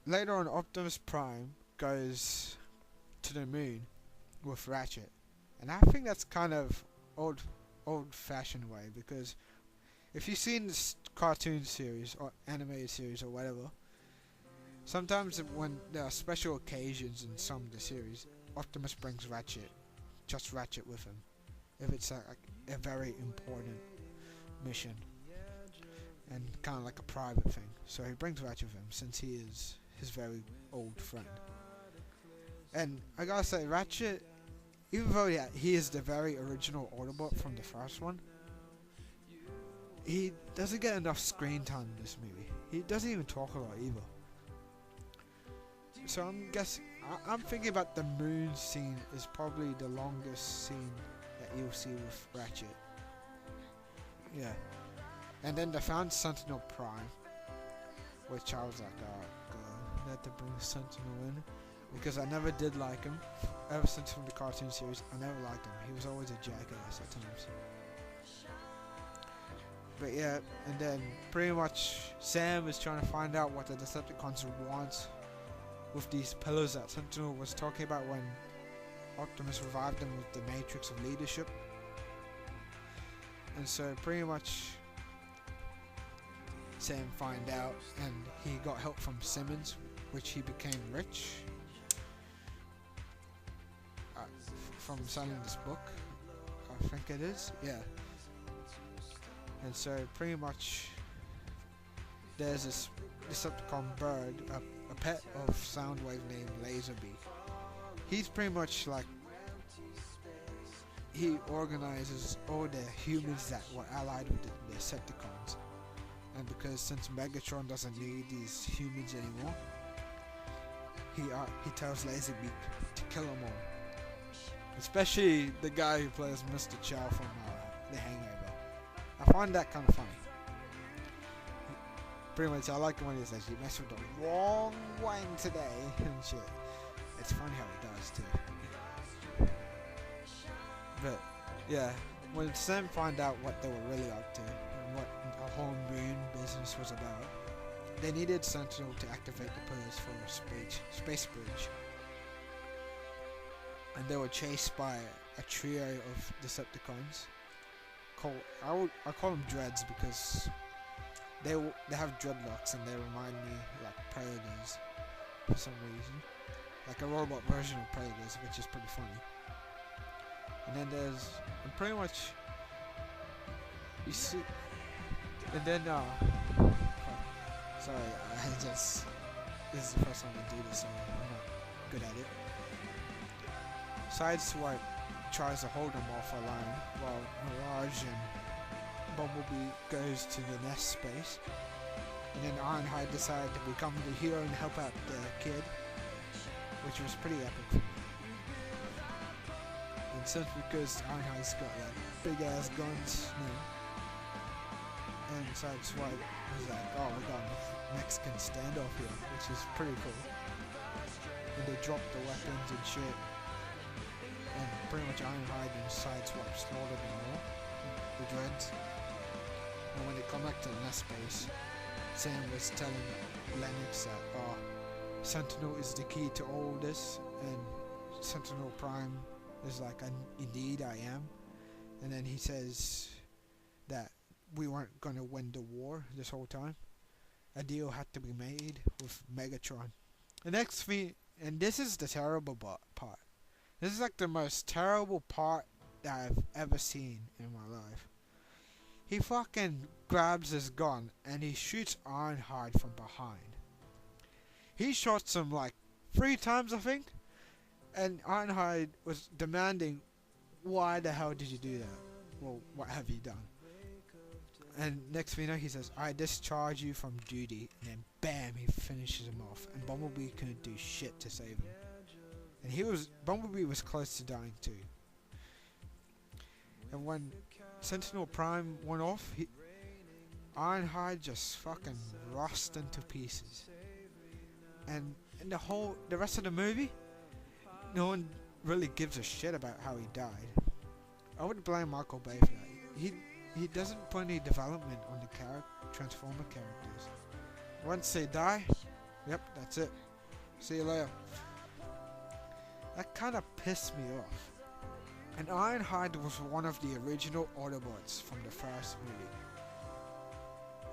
later on, Optimus Prime goes to the moon with Ratchet, and I think that's kind of old, old-fashioned way because if you've seen this cartoon series or animated series or whatever, sometimes when there are special occasions in some of the series, Optimus brings Ratchet, just Ratchet with him, if it's a very important mission and kind of like a private thing. So he brings Ratchet with him since he is his very old friend. And I gotta say, Ratchet, even though he is the very original Autobot from the first one, he doesn't get enough screen time in this movie. He doesn't even talk a lot either. So I'm guessing, I'm thinking about the moon scene is probably the longest scene that you'll see with Ratchet. Yeah. And then they found Sentinel Prime, which I was like, oh god, they had to bring Sentinel in. Because I never did like him. Ever since from the cartoon series, I never liked him. He was always a jackass at times. But yeah, and then pretty much Sam is trying to find out what the Decepticons want with these pillars that Sentinel was talking about when Optimus revived them with the Matrix of Leadership. And so pretty much Sam find out, and he got help from Simmons, which he became rich from selling this book. I think it is, yeah. And so pretty much there's this Decepticon bird, a pet of Soundwave named Laserbeak. He's pretty much like, he organizes all the humans that were allied with the Decepticons. And because since Megatron doesn't need these humans anymore, he tells Laserbeak to kill them all. Especially the guy who plays Mr. Chow from The Hangover. I find that kind of funny. Pretty much, I like when he says, "You messed with the wrong one today," and shit. It's funny how he does too. But yeah, when Sam found out what they were really up to and what the whole moon business was about, they needed Sentinel to activate the pillars for a space bridge. And they were chased by a trio of Decepticons. I call them Dreads because they have dreadlocks and they remind me like Predators for some reason, like a robot version of Predators, which is pretty funny. And then and pretty much you see, and then sorry, this is the first time I do this, so I'm not good at it. Sideswipe tries to hold him off alone while Mirage and Bumblebee goes to the nest space. And then Ironhide decided to become the hero and help out the kid, which was pretty epic for me. And since because Ironhide's got like big ass guns now, and Sideswipe was like, oh, we got a Mexican standoff here, which is pretty cool. And they dropped the weapons and shit. And pretty much Ironhide and Sideswipe slaughtered them all, the Dreads. And when they come back to the nest space, Sam was telling Lennox that Sentinel is the key to all this, and Sentinel Prime is like, indeed I am. And then he says that we weren't gonna win the war this whole time. A deal had to be made with Megatron. The next thing, and this is the terrible part. This is like the most terrible part that I've ever seen in my life. He fucking grabs his gun and he shoots Ironhide from behind. He shots him like 3 times, I think. And Ironhide was demanding, why the hell did you do that? Well, what have you done? And next thing you know, he says, I discharge you from duty. And then bam, he finishes him off. And Bumblebee couldn't do shit to save him. And Bumblebee was close to dying too. And when Sentinel Prime went off, Ironhide just fucking rust into pieces. And in the rest of the movie, no one really gives a shit about how he died. I would blame Michael Bay for that. He doesn't put any development on the Transformer characters. Once they die, Yep, that's it. See you later. That kind of pissed me off. And Ironhide was one of the original Autobots from the first movie.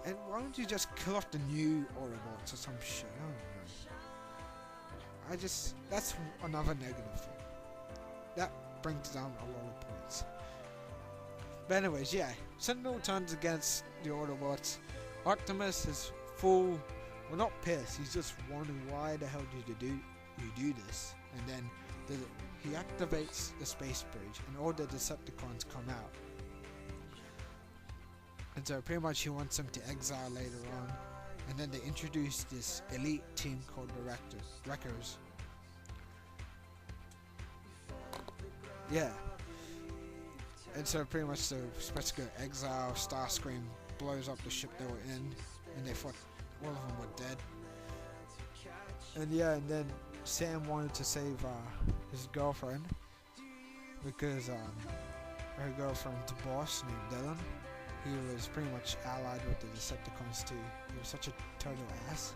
And why don't you just kill off the new Autobots or some shit? I don't know. That's another negative thing. That brings down a lot of points. But anyways, yeah. Sentinel turns against the Autobots. Optimus is full, well, not pissed. He's just wondering why the hell did you do this? And then he activates the space bridge, and all the Decepticons come out. And so pretty much he wants them to exile later on. And then they introduce this elite team called the Wreckers. Yeah. And so pretty much they're supposed to go exile. Starscream blows up the ship they were in, and they thought all of them were dead. And yeah, and then Sam wanted to save his girlfriend, because her girlfriend's boss named Dylan, he was pretty much allied with the Decepticons too. He was such a total ass.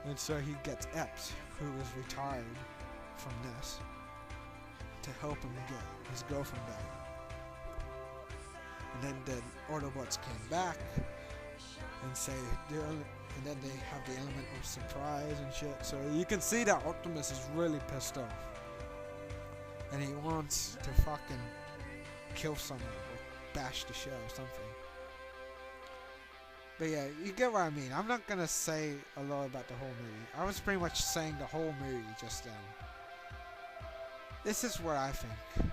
And so he gets Epps, who was retired from this, to help him get his girlfriend back. And then the Autobots came back and say, and then they have the element of surprise and shit. So you can see that Optimus is really pissed off, and he wants to fucking kill someone or bash the show or something. But yeah, you get what I mean. I'm not gonna say a lot about the whole movie. I was pretty much saying the whole movie just then. This is what I think.